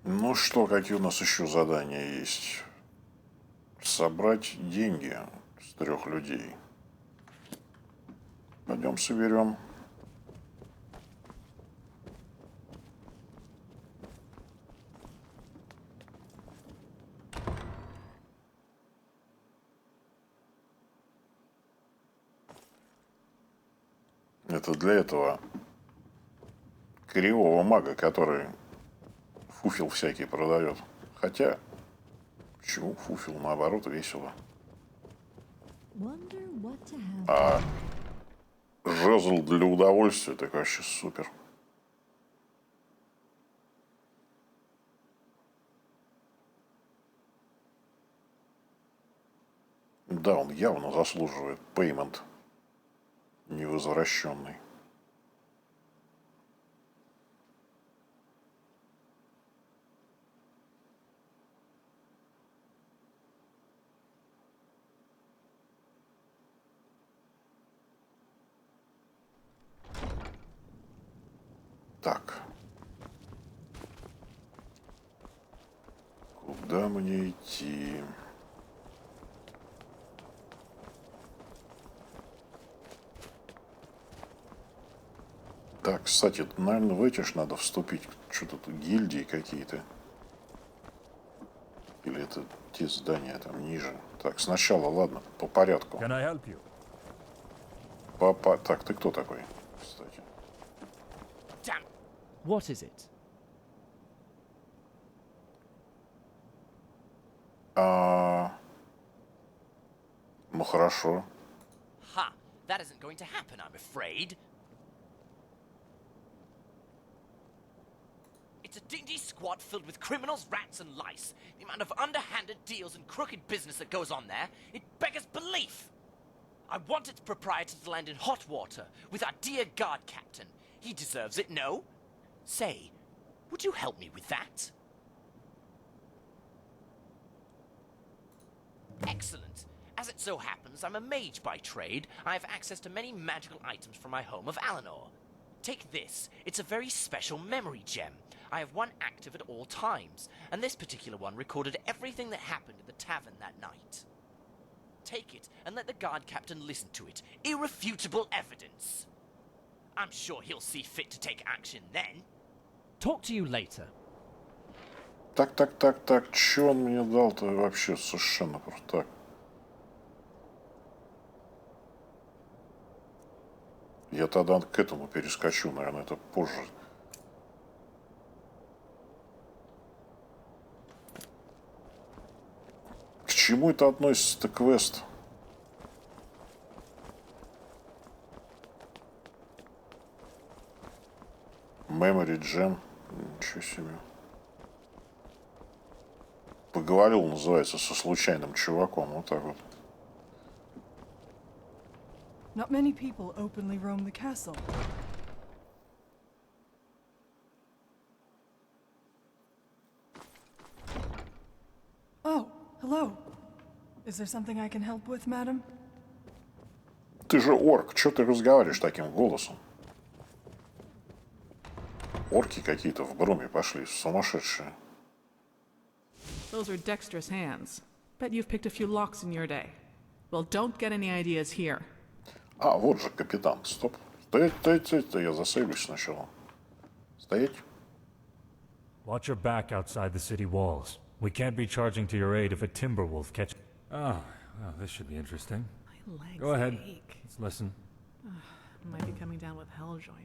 Ну что, какие у нас еще задания есть? Собрать деньги с 3 людей. Пойдем соберем. Это для этого кривого мага, который фуфел всякий продает. Хотя, почему фуфел, наоборот, весело. А жезл для удовольствия, так вообще супер. Да, он явно заслуживает пеймент невозвращенный. Так. Куда мне идти? Так, кстати, наверное, в эти ж надо вступить. Что-то тут гильдии какие-то. Или это те здания там ниже. Так, сначала, ладно, по порядку. Так, ты кто такой, кстати? What is it? Ну хорошо. Ha! That isn't going to happen, I'm afraid. It's a dingy squad filled with criminals, rats, and lice. The amount of underhanded deals and crooked business that goes on there, it beggars belief. I want its proprietor to land in hot water with our dear guard captain. He deserves it, no? Say, would you help me with that? Excellent. As it so happens, I'm a mage by trade. I have access to many magical items from my home of Alenor. Take this. It's a very special memory gem. I have one active at all times, and this particular one recorded everything that happened at the tavern that night. Take it, and let the guard captain listen to it. Irrefutable evidence. I'm sure he'll see fit to take action then. Talk to you later. Так. Чё он мне дал-то вообще совершенно просто так? Я тогда к этому перескочу, наверное, это позже. К чему это относится-то квест? Memory Gem. Ничего себе. Поговорил, называется, со случайным чуваком. Вот так вот. Not many people openly roam the castle. Oh, hello. Is there something I can help with, madam? Ты же орк, чё ты разговариваешь таким голосом? Орки какие-то в Бруме пошли, сумасшедшие. Those are dexterous hands. Bet you've picked a few locks in your day. Well, don't get any ideas here. А, вот же капитан. Стоп. Стоять. Я засейвлюсь сначала. Стоять. Watch your back outside the city walls. We can't be charging to your aid if a timber wolf catches. Oh, well, this should be interesting. My legs Go ahead. ache. Let's listen. Might be coming down with hell joint.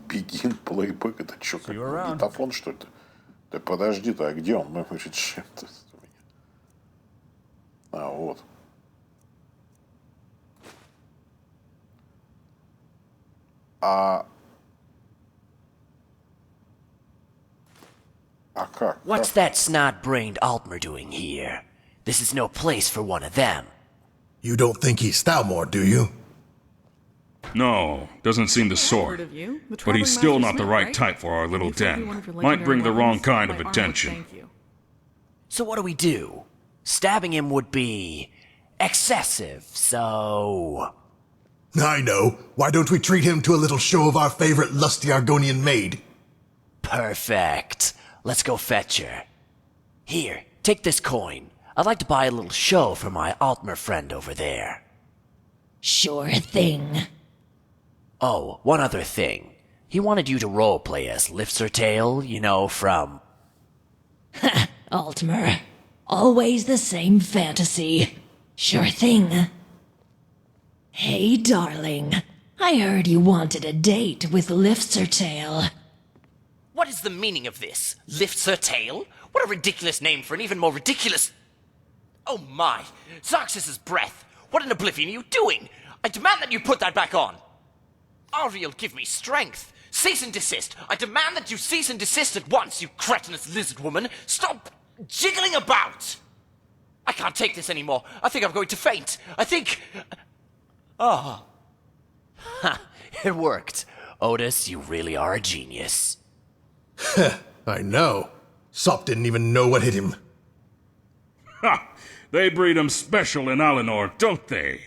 Begin playback. Это что, как магнитофон, что ли? Ты подожди-то, а где он? Мы решим. А, вот. А как? What's that snot-brained Altmer doing here? This is no place for one of them. You don't think he's Stalmore, do you? No, doesn't seem the Heard sort. of you? The But he's traveling still master not the Smith, right type for our little You told me one den. of your Might bring the legendary wrong weapons, kind my of armor, attention. thank you. So what do? Stabbing him would be excessive, so... I know. Why don't we treat him to a little show of our favorite lusty Argonian maid? Perfect. Let's go fetch her. Here, take this coin. I'd like to buy a little show for my Altmer friend over there. Sure thing. Oh, one other thing. He wanted you to roleplay as Lifts-Her-Tail, you know, from... Altmer. Always the same fantasy. Sure thing. Hey, darling. I heard you wanted a date with Lifts-Her-Tail. What is the meaning of this? Lifts-Her-Tail? What a ridiculous name for an even more ridiculous... Oh my! Xerxes' breath! What in oblivion are you doing? I demand that you put that back on! Ariel, give me strength! Cease and desist! I demand that you cease and desist at once, you cretinous lizard woman! Stop jiggling about! I can't take this anymore. I think I'm going to faint. I think... Oh. Ha! It worked. Otis, you really are a genius. I know. Sop didn't even know what hit him. Ha! They breed 'em special in Alenor, don't they?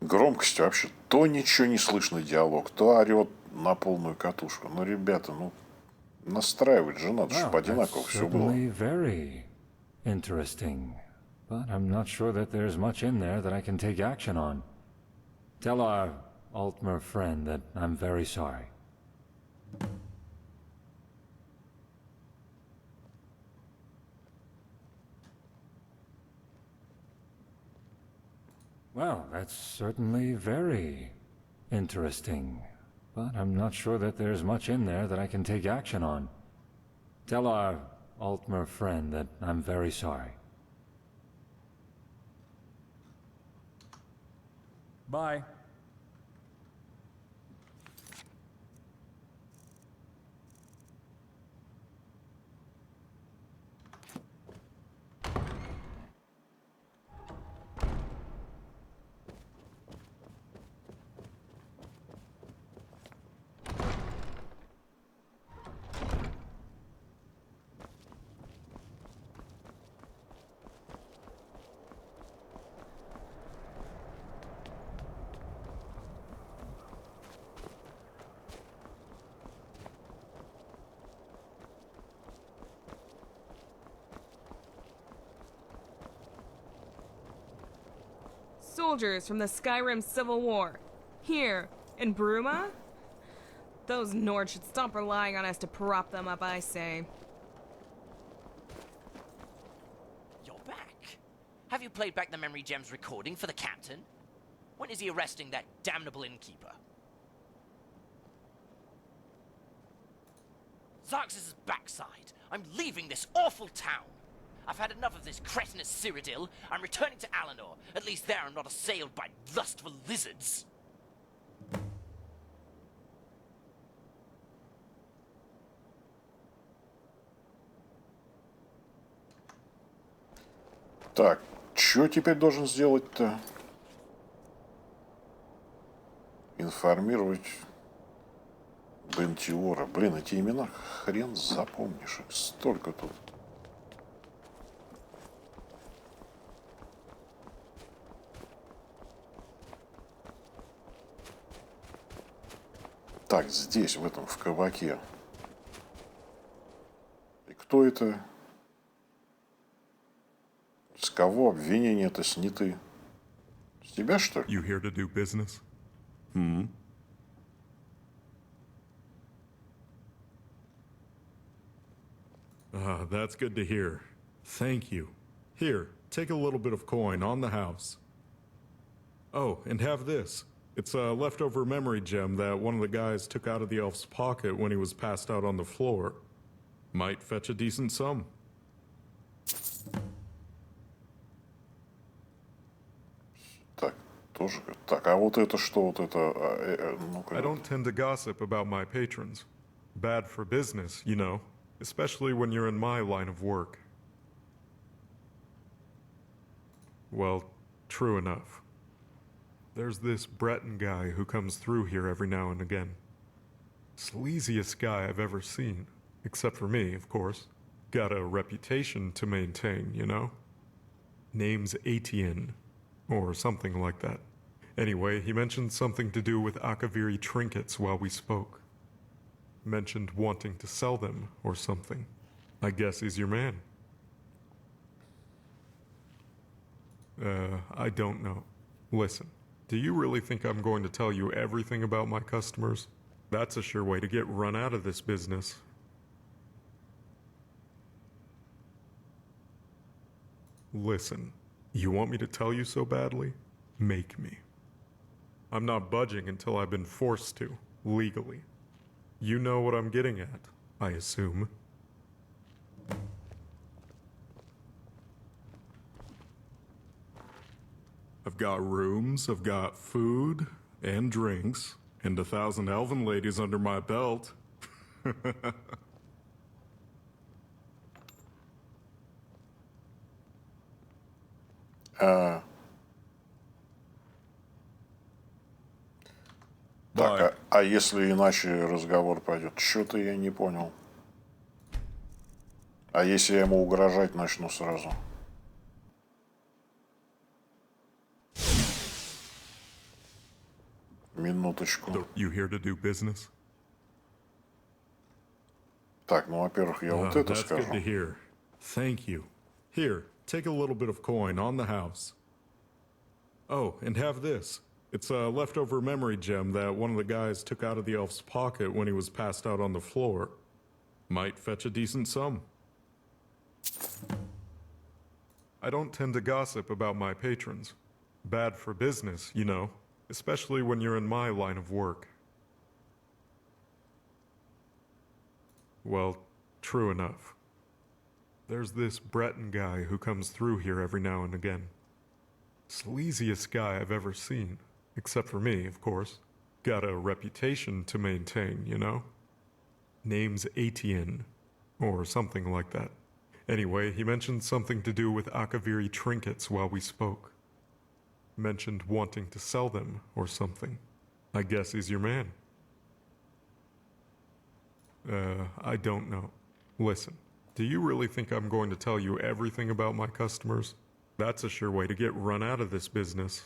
Громкость вообще. То ничего не слышно диалог, то орет на полную катушку. Ну, ребята, ну, настраивать же надо, чтобы одинаково все было. Certainly very interesting. But I'm not sure that there's much in there that I can take action on. Tell our Altmer friend that I'm very sorry. Well, that's certainly very interesting. But I'm not sure that there's much in there that I can take action on. Tell our Altmer friend that I'm very sorry. Bye. Soldiers from the Skyrim Civil War. Here, in Bruma? Those Nords should stop relying on us to prop them up, I say. You're back. Have you played back the Memory Gem's recording for the captain? When is he arresting that damnable innkeeper? Xerxes' backside. I'm leaving this awful town. I've had enough of this cretinous Cyrodiil. I'm returning to Alenor. At least there I'm not assailed by lustful lizards. Так, что теперь должен сделать-то? Информировать Бентиора. Блин, эти имена хрен запомнишь. Их столько тут. Так, здесь, в этом, в кабаке. И кто это? С кого обвинения-то сняты? С тебя, что ли? You here to do business? That's good to hear. Thank you. Here, take a little bit of coin on the house. Oh, and have this. It's a leftover memory gem that one of the guys took out of the elf's pocket when he was passed out on the floor. Might fetch a decent sum. Так, тоже. Так, а вот это что? Вот это... ну-ка. I don't tend to gossip about my patrons. Bad for business, you know. Especially when you're in my line of work. Well, true enough. There's this Breton guy who comes through here every now and again. Sleaziest guy I've ever seen. Except for me, of course. Got a reputation to maintain, you know? Name's Etienne. Or something like that. Anyway, he mentioned something to do with Akaviri trinkets while we spoke. Mentioned wanting to sell them or something. I guess he's your man. I don't know. Listen, do you really think I'm going to tell you everything about my customers? That's a sure way to get run out of this business. Listen, you want me to tell you so badly? Make me. I'm not budging until I've been forced to, legally. You know what I'm getting at, I assume. I've got rooms, I've got food, and drinks, and 1,000 elven ladies under my belt. Так, а если иначе разговор пойдет? Что-то я не понял. А если я ему угрожать начну сразу? Минуточку. You here to do business? Так, ну, во-первых, я вот это That's скажу. good to hear. Thank you. Here, take a little bit of coin on the house. Oh, and have this. It's a leftover memory gem that one of the guys took out of the elf's pocket when he was passed out on the floor. Might fetch a decent sum. I don't tend to gossip about my patrons. Bad for business, you know, especially when you're in my line of work. Well, true enough. There's this Breton guy who comes through here every now and again. Sleaziest guy I've ever seen. Except for me, of course. Got a reputation to maintain, you know? Name's Etienne, or something like that. Anyway, he mentioned something to do with Akaviri trinkets while we spoke. Mentioned wanting to sell them, or something. I guess he's your man. I don't know. Listen, do you really think I'm going to tell you everything about my customers? That's a sure way to get run out of this business.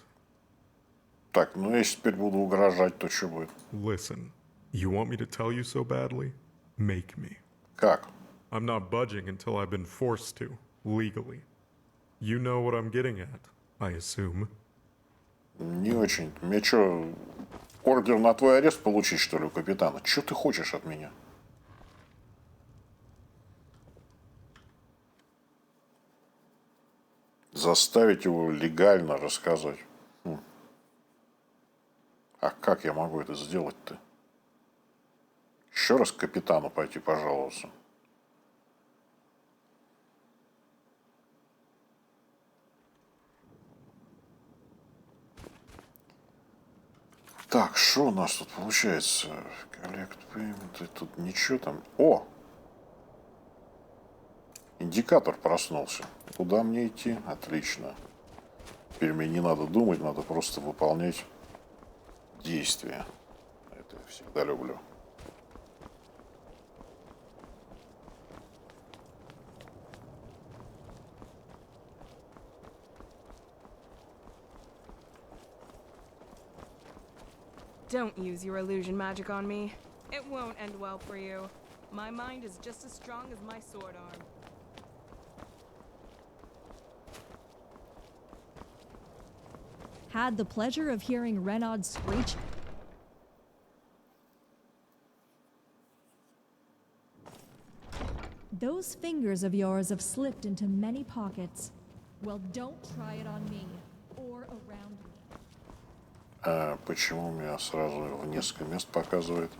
Так, ну если теперь буду угрожать, то что будет? Listen, you want me to tell you so badly? Make me. Как? I'm not budging until I've been forced to, legally. You know what I'm getting at, I assume. Не очень. Мне что, ордер на твой арест получить, что ли, у капитана? Что ты хочешь от меня? Заставить его легально рассказать. А как я могу это сделать-то? Еще раз к капитану пойти пожаловаться. Так, что у нас тут получается? Collect payment, тут ничего там. О! Индикатор проснулся. Куда мне идти? Отлично. Теперь мне не надо думать, надо просто выполнять действия. Это я всегда люблю. Don't use your illusion magic on me. It won't end well for you. My mind is just as strong as my sword arm. Had the pleasure of hearing Renaud screech. Those fingers of yours have slipped into many pockets. Well, don't try it on me or around me. А почему меня сразу в несколько мест показывает?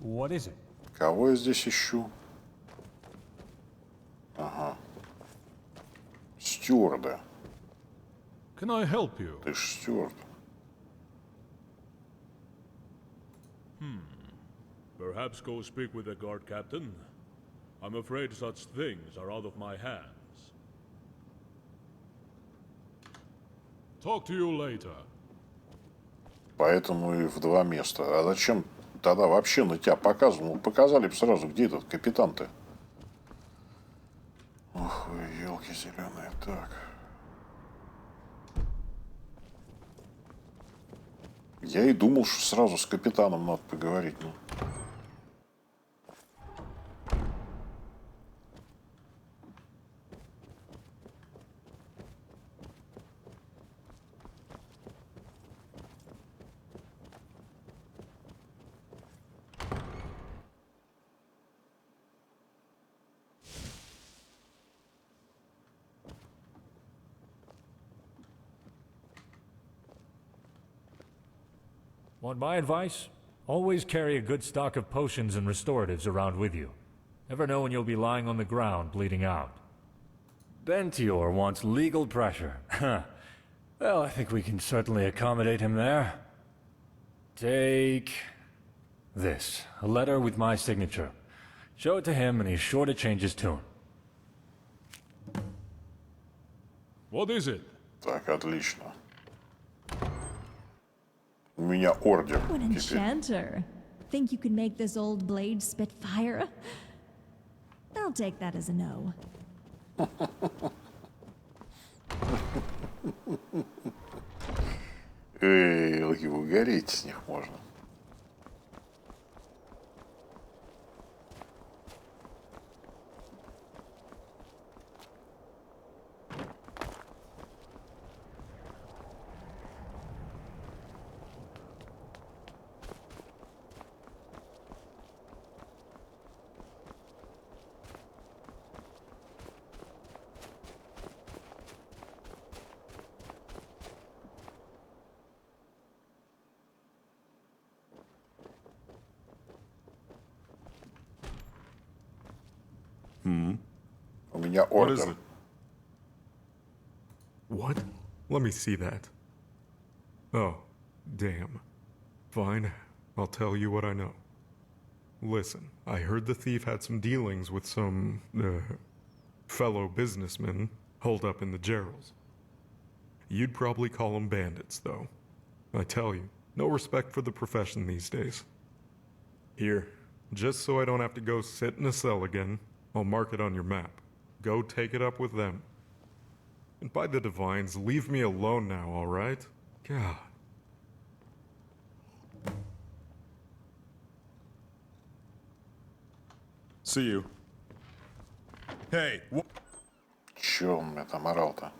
What is it? Кого я здесь ищу? Ага. Стюарда. Can I help you? Ты ж стюард. Perhaps go speak with the guard captain? I'm afraid such things are out of my hands. Talk to you later. Поэтому и в два места. А зачем тогда вообще на тебя показывал? Показали бы сразу, где этот капитан-то. Ох вы, елки зеленые. Так. Я и думал, что сразу с капитаном надо поговорить. Ну. Want my advice? Always carry a good stock of potions and restoratives around with you. Never know when you'll be lying on the ground bleeding out. Bentior wants legal pressure. Well, I think we can certainly accommodate him there. Take this, a letter with my signature. Show it to him and he's sure to change his tune. What is it? Так, отлично. У меня ордер. What an enchanter. Think you can make this old blade spit fire? I'll take that as a no. Эй, его гореть с них можно. У меня What is ордер. it? What? Let me see that. Oh, damn. Fine, I'll tell you what I know. Listen, I heard the thief had some dealings with some, fellow businessmen holed up in the Gerals. You'd probably call them bandits, though. I tell you, no respect for the profession these days. Here, just so I don't have to go sit in a cell again, I'll mark it on your map. Go take it up with them. And by the divines, leave me alone now, all right? God. See you. Hey, Чё он меня там орал-то?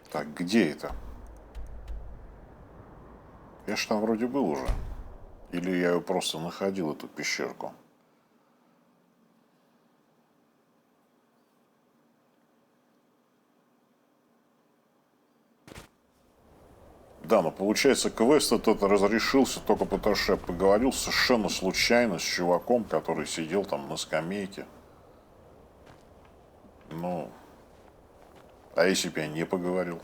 Так, где это? Я ж там вроде был уже. Или я ее просто находил, эту пещерку. Да, но получается, квест этот разрешился только потому, что я поговорил совершенно случайно с чуваком, который сидел там на скамейке. Ну, а если бы я не поговорил?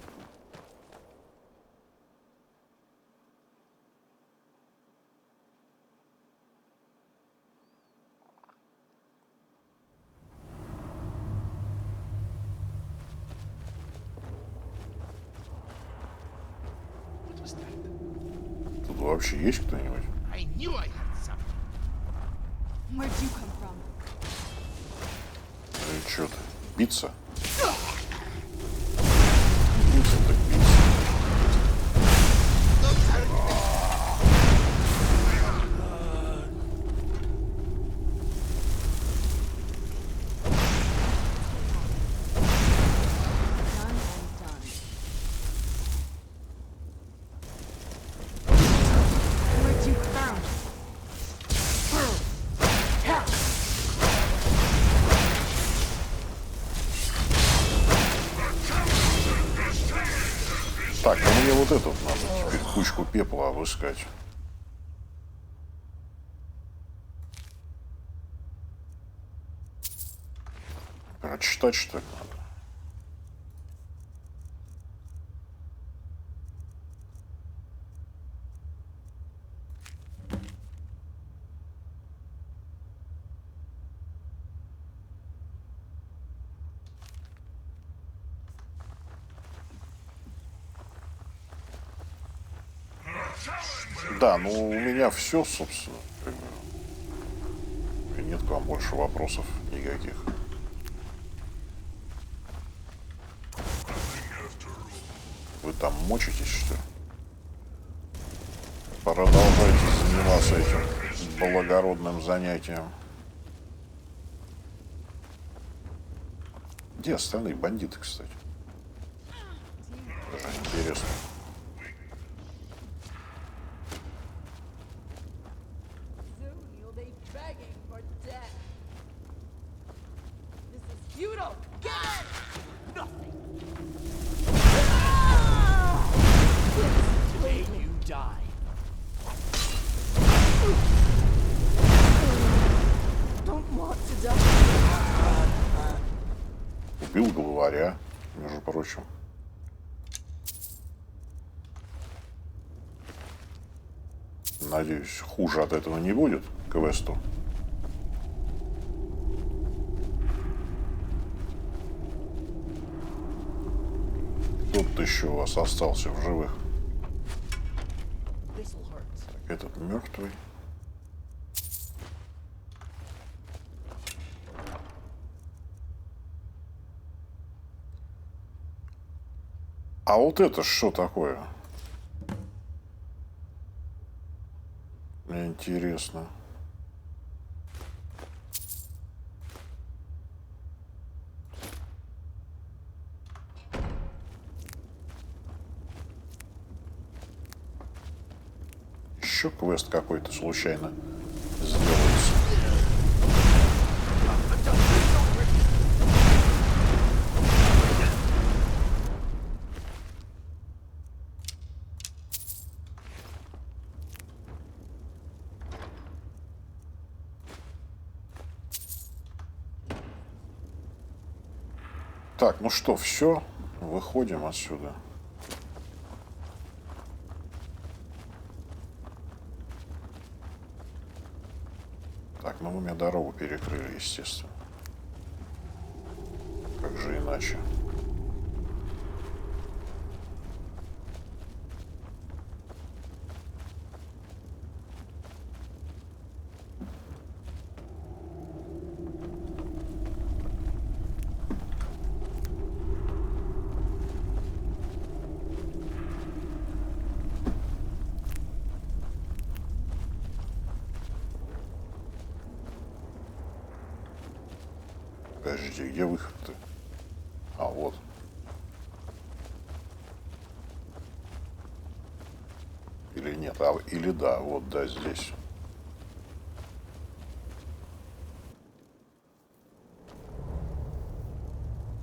Тут вообще есть кто-нибудь? I knew I had something. Where'd you come from? И чё ты? Биться? Биться так биться. Так, ну мне вот этот надо теперь кучку пепла обыскать. почитать, что ли, надо? Да, ну у меня все, собственно. Как бы. И нет к вам больше вопросов никаких. Вы там мочитесь, что ли? Продолжайте заниматься этим благородным занятием. Где остальные бандиты, кстати? Даже интересно. Убил главаря, между прочим. Надеюсь, хуже от этого не будет квесту. Кто-то еще у вас остался в живых. Так, этот мертвый. А вот это что такое? Мне интересно. Еще квест какой-то случайно сделается. Так, ну что, все, выходим отсюда. Так, ну вы мне дорогу перекрыли, естественно. Как же иначе? Подожди, где выход-то? А, вот. Или нет? А, или да, вот, да, здесь.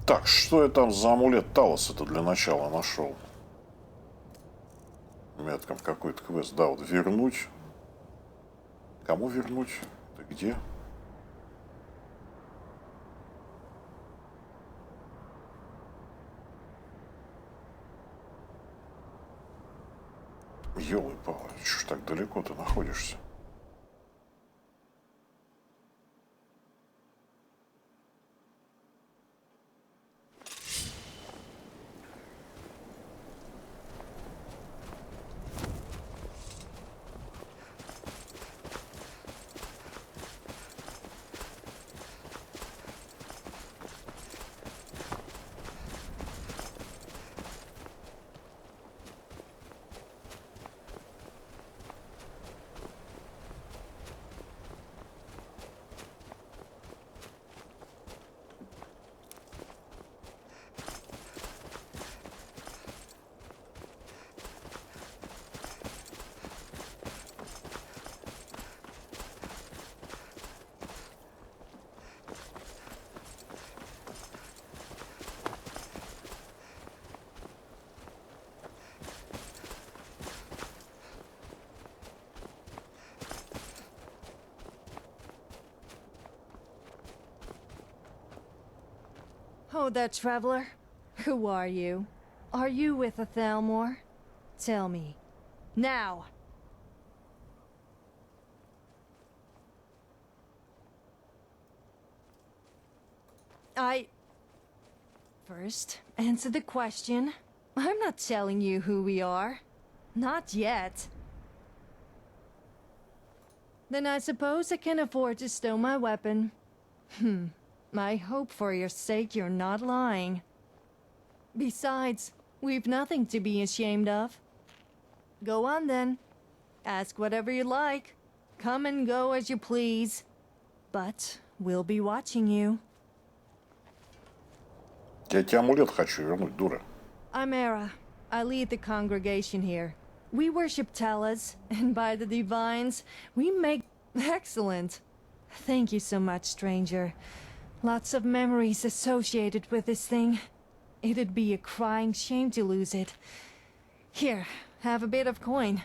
Так, что я там за амулет Талоса-то для начала нашел? У меня там какой-то квест. Да, вот вернуть. Кому вернуть? Это где? Ёлы-палы, чё ж так далеко ты находишься? Oh, that traveler. Who are you? Are you with a Thalmor? Tell me. Now! First, answer the question. I'm not telling you who we are. Not yet. Then I suppose I can afford to stow my weapon. I hope for your sake you're not lying. Besides, we've nothing to be ashamed of. Go on then. Ask whatever you like. Come and go as you please. But we'll be watching you. Я тебе амулет хочу вернуть, дура. I'm Aera. I lead the congregation here. We worship Talos, and by the divines, we make... Excellent. Thank you so much, stranger. Lots of memories associated with this thing. It'd be a crying shame to lose it. Here, have a bit of coin.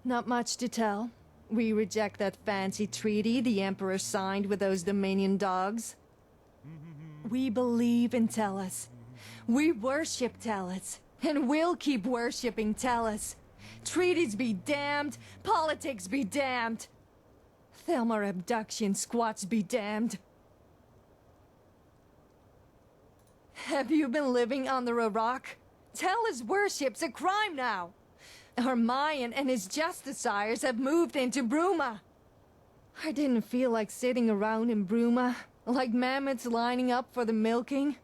Not much to tell. We reject that fancy treaty the Emperor signed with those Dominion dogs. We believe in Talos. We worship Talos. And we'll keep worshipping Talos. Treaties be damned. Politics be damned. Thalmor abduction squats be damned. Have you been living under a rock? Talos worship's a crime now. Mayan and his justiciars have moved into Bruma. I didn't feel like sitting around in Bruma, like mammoths lining up for the milking.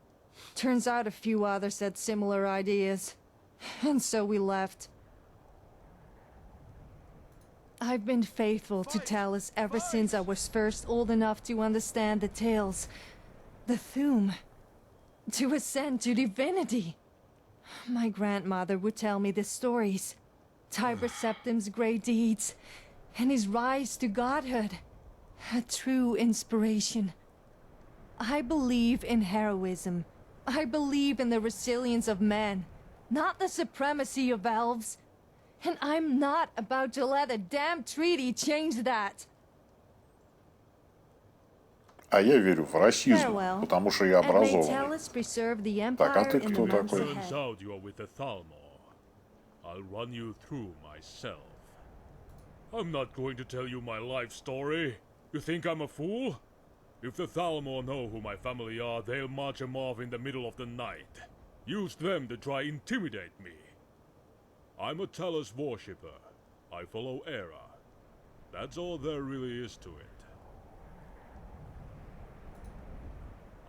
Turns out a few others had similar ideas. And so we left. I've been faithful to Talos ever since I was first old enough to understand the tales. The Thume. To ascend to divinity. My grandmother would tell me the stories. Tiber Septim's great deeds, and his rise to godhood. A true inspiration. I believe in heroism. I believe in the resilience of man, not the supremacy of elves. And I'm not about to let a damn treaty change that. А я верю в расизм, потому что я образованный. Так, а ты кто такой? Turns out you are with the Thalmor. I'll run you through myself. I'm not going to tell you my life story. You think I'm a fool? If the Thalmor know who my family are, they'll march them off in the middle of the night. Use them to try intimidate me. I'm a Talos worshipper. I follow Aera. That's all there really is to it.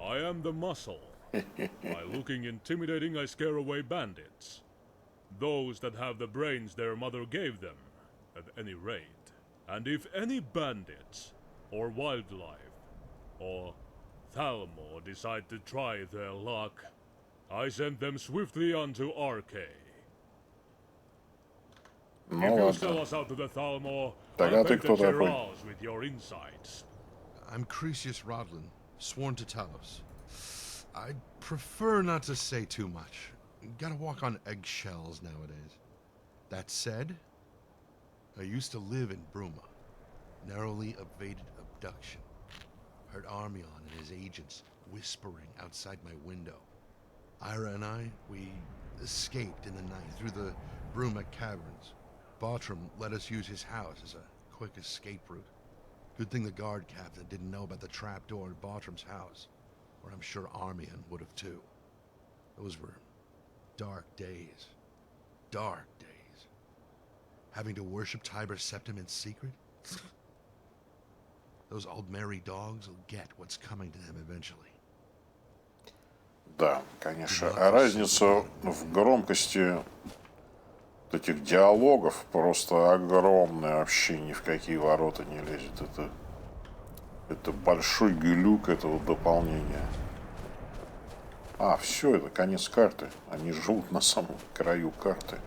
I am the muscle. By looking intimidating, I scare away bandits. Those that have the brains their mother gave them, at any rate. And if any bandits, or wildlife, or Thalmor decide to try their luck, I send them swiftly onto Arcade. Ну If you ладно. sell us out to the Thalmor, Так, I'll а ты bet кто that you're такой? ours with your insights. I'm Cresius Rodlin, sworn to Talos. I'd prefer not to say too much. Gotta walk on eggshells nowadays. That said, I used to live in Bruma. Narrowly evaded abduction. Heard Armion and his agents whispering outside my window. Aera and I, we escaped in the night through the Bruma caverns. Bartram let us use his house as a quick escape route. Good thing the guard captain didn't know about the trapdoor at Bartram's house, or I'm sure Armion would have too. Those were dark days. Dark days. Having to worship Tiber Septim in secret? Those Altmer dogs will get what's coming to them eventually. Да, конечно. А разница в громкости этих диалогов просто огромная, вообще ни в какие ворота не лезет. Это большой глюк этого дополнения. А, все, это конец карты. Они живут на самом краю карты.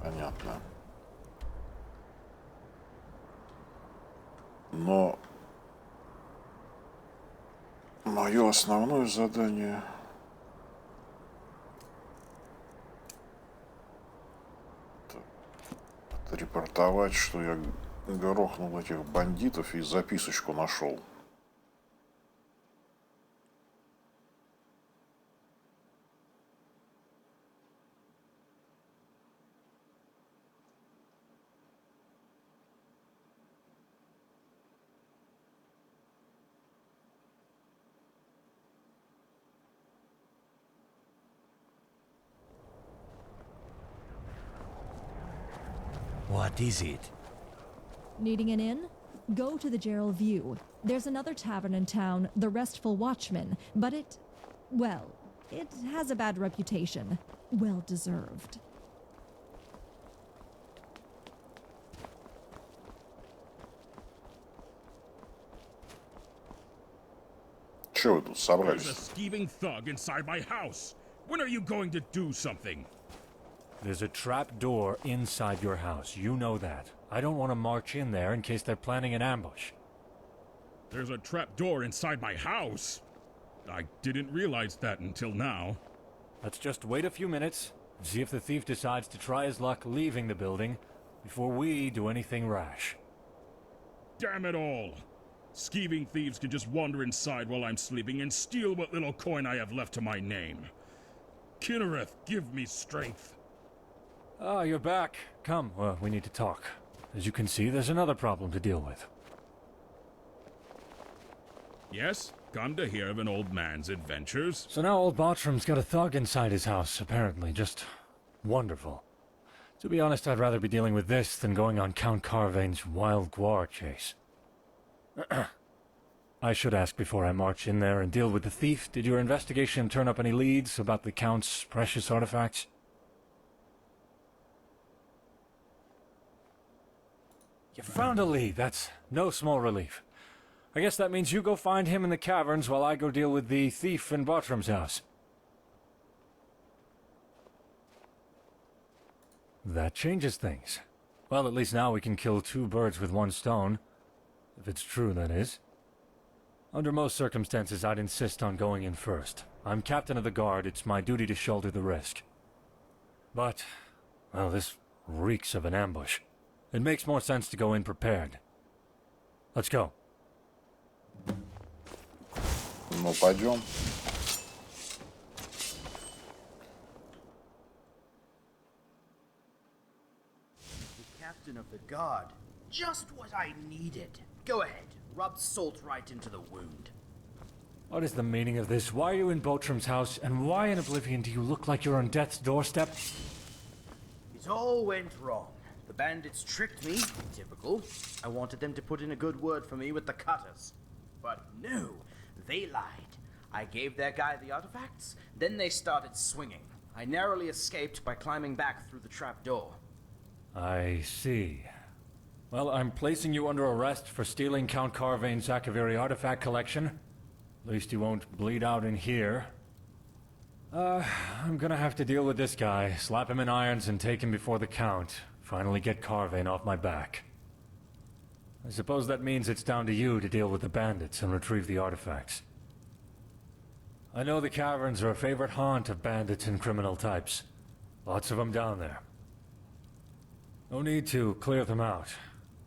Понятно. Но мое основное задание это репортовать, что я грохнул этих бандитов и записочку нашел. What is it? Needing an inn? Go to the Gerald View. There's another tavern in town, the Restful Watchman, but it has a bad reputation. Well deserved. Чего вы тут There's собрались? a scheming thug inside my house. When are you going to do something? There's a trap door inside your house. You know that. I don't want to march in there in case they're planning an ambush. There's a trap door inside my house? I didn't realize that until now. Let's just wait a few minutes and see if the thief decides to try his luck leaving the building before we do anything rash. Damn it all! Scheming thieves can just wander inside while I'm sleeping and steal what little coin I have left to my name. Kinnereth, give me strength. Ah, you're back. Come, we need to talk. As you can see, there's another problem to deal with. Yes? Come to hear of an old man's adventures. So now old Bartram's got a thug inside his house, apparently. Just wonderful. To be honest, I'd rather be dealing with this than going on Count Carvain's wild guar chase. I should ask before I march in there and deal with the thief. Did your investigation turn up any leads about the Count's precious artifacts? You found a lead. That's no small relief. I guess that means you go find him in the caverns while I go deal with the thief in Bartram's house. That changes things. Well, at least now we can kill two birds with one stone. If it's true, that is. Under most circumstances, I'd insist on going in first. I'm captain of the guard. It's my duty to shoulder the risk. But, well, this reeks of an ambush. It makes more sense to go in prepared. Let's go. Ну, пойдем. The captain of the guard. Just what I needed. Go ahead. Rub salt right into the wound. What is the meaning of this? Why are you in Bartram's house, and why in Oblivion do you look like you're on death's doorstep? It all went wrong. The bandits tricked me, typical. I wanted them to put in a good word for me with the cutters. But no, they lied. I gave their guy the artifacts, then they started swinging. I narrowly escaped by climbing back through the trap door. I see. Well, I'm placing you under arrest for stealing Count Carvain's Zakaviri artifact collection. At least you won't bleed out in here. I'm gonna have to deal with this guy, slap him in irons and take him before the Count. Finally get Carvain off my back. I suppose that means it's down to you to deal with the bandits and retrieve the artifacts. I know the caverns are a favorite haunt of bandits and criminal types. Lots of them down there. No need to clear them out.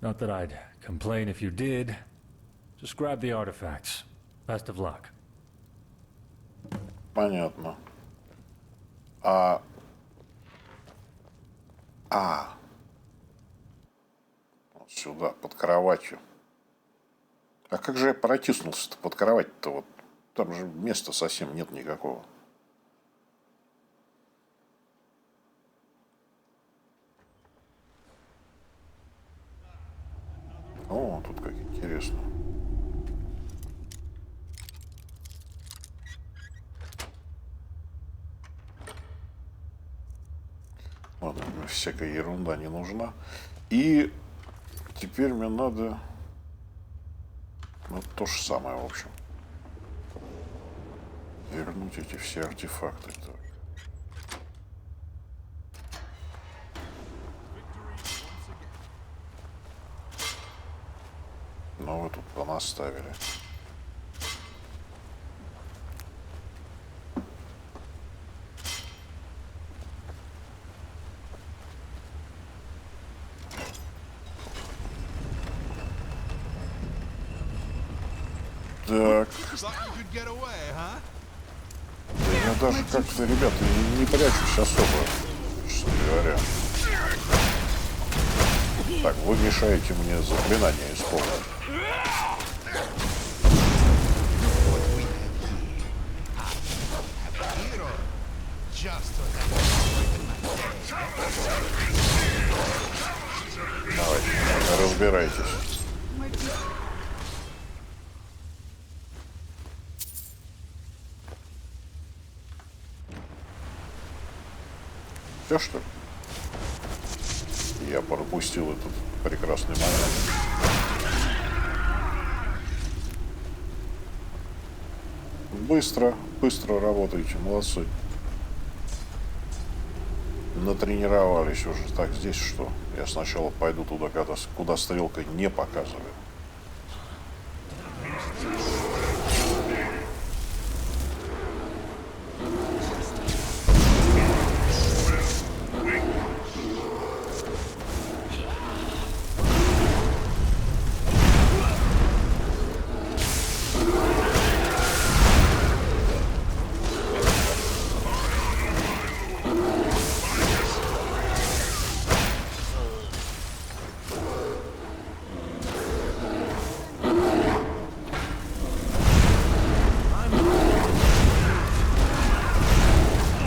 Not that I'd complain if you did. Just grab the artifacts. Best of luck. Понятно. Вот сюда, под кроватью. А как же я протиснулся-то под кровать-то? Вот там же места совсем нет никакого. О, тут как интересно. Ладно, всякая ерунда не нужна. И теперь мне надо... Ну, то же самое, в общем. Вернуть эти все артефакты. Так. Ну, вы тут понаставили. Так. Thought you could get away, huh? Да я даже как-то, ребята, не прячусь особо, честно говоря. Так, вы мешаете мне заклинание исполнить. Давайте, разбирайтесь. Все, что ли? Я пропустил этот прекрасный момент. Быстро, быстро работаете, молодцы. Натренировались уже. Так, здесь что? Я сначала пойду туда, куда стрелка не показывает.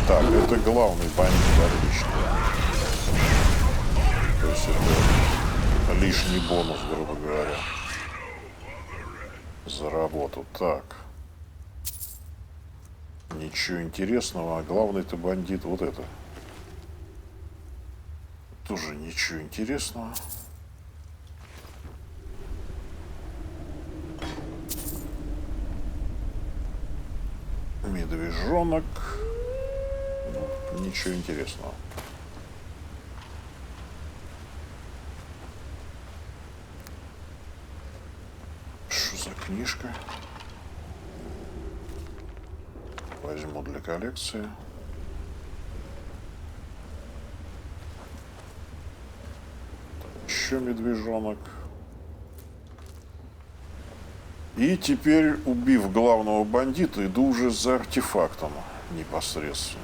Так, это главный бандит отлично. То есть это лишний бонус, грубо говоря, за работу. Так. Ничего интересного, а главный-то бандит вот это. Тоже ничего интересного. Медвежонок. Ничего интересного. Что за книжка? Возьму для коллекции. Еще медвежонок. И теперь, убив главного бандита, иду уже за артефактом непосредственно.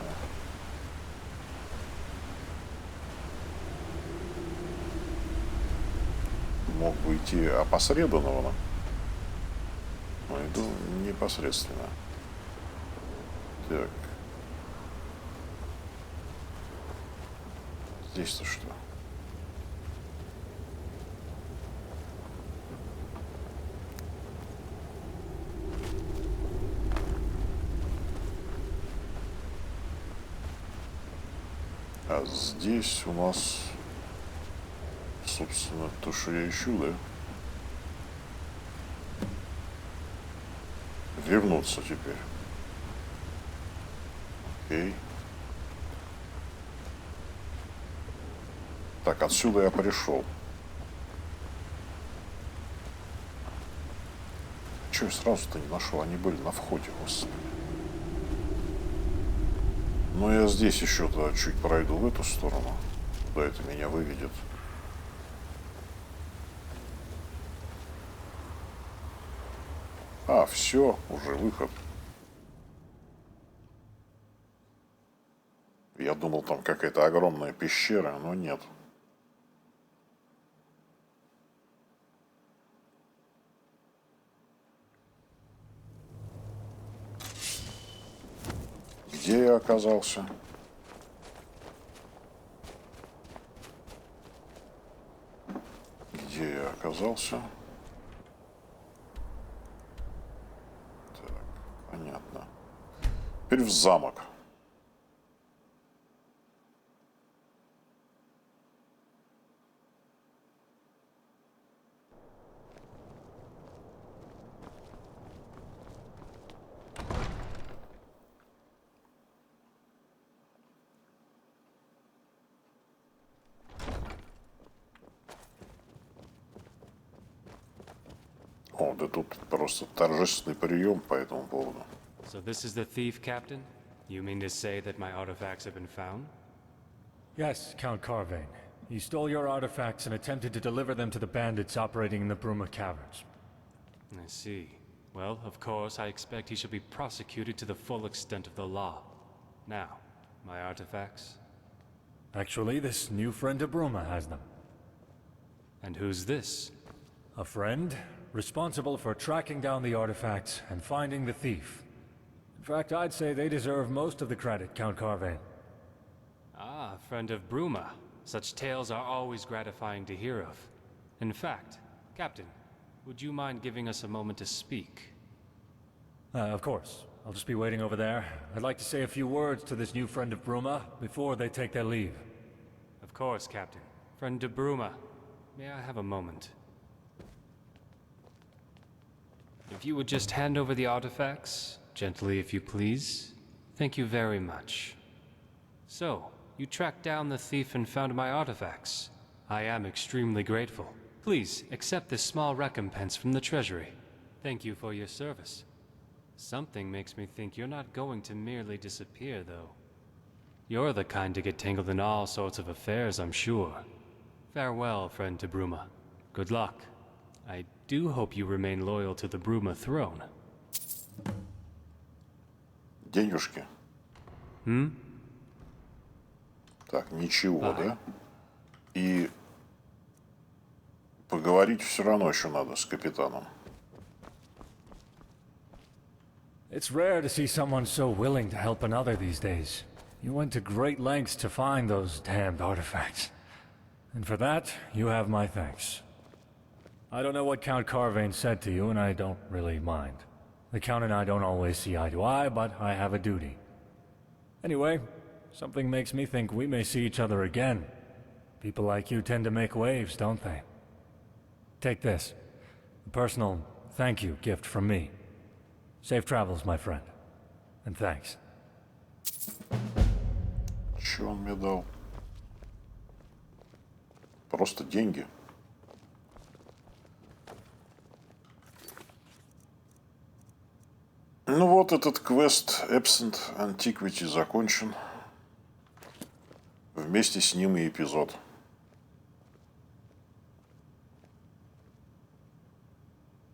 Мог бы идти опосредованно, но иду непосредственно. Так. Здесь-то что? А здесь у нас, собственно, то, что я ищу, да? Вернуться теперь. Окей. Так, отсюда я пришел. Чего я сразу-то не нашел? Они были на входе, господи. Но я здесь еще-то чуть пройду в эту сторону. Куда это меня выведет. А, все, уже выход. Я думал, там какая-то огромная пещера, но нет. Где я оказался? Где я оказался? Так, понятно. Теперь в замок. О, да тут просто торжественный прием по этому поводу. So this is the thief, Captain? You mean to say that my artifacts have been found? Yes, Count Carvain. He stole your artifacts and attempted to deliver them to the bandits operating in the Bruma caverns. I see. Well, of course, I expect he shall be prosecuted to the full extent of the law. Now, my artifacts? Actually, this new friend of Bruma has them. And who's this? A friend responsible for tracking down the artifacts and finding the thief. In fact, I'd say they deserve most of the credit, Count Carvain. Ah, friend of Bruma. Such tales are always gratifying to hear of. In fact, Captain, would you mind giving us a moment to speak? Of course. I'll just be waiting over there. I'd like to say a few words to this new friend of Bruma before they take their leave. Of course, Captain. Friend de Bruma, may I have a moment? If you would just hand over the artifacts, gently if you please. Thank you very much. So, you tracked down the thief and found my artifacts. I am extremely grateful. Please, accept this small recompense from the Treasury. Thank you for your service. Something makes me think you're not going to merely disappear, though. You're the kind to get tangled in all sorts of affairs, I'm sure. Farewell, friend to Bruma. Good luck. I do hope you remain loyal to the Bruma throne. Денежки. Так, ничего, да? И поговорить все равно еще надо с капитаном. It's rare to see someone so willing to help another these days. You went to great lengths to find those damned artifacts. And for that, you have my thanks. I don't know what Count Carvain said to you, and I don't really mind. The Count and I don't always see eye to eye, but I have a duty. Anyway, something makes me think we may see each other again. People like you tend to make waves, don't they? Take this. A personal thank you gift from me. Safe travels, my friend. And thanks. Что он мне дал? Просто деньги. Ну вот, этот квест Absent Antiquity закончен. Вместе с ним и эпизод.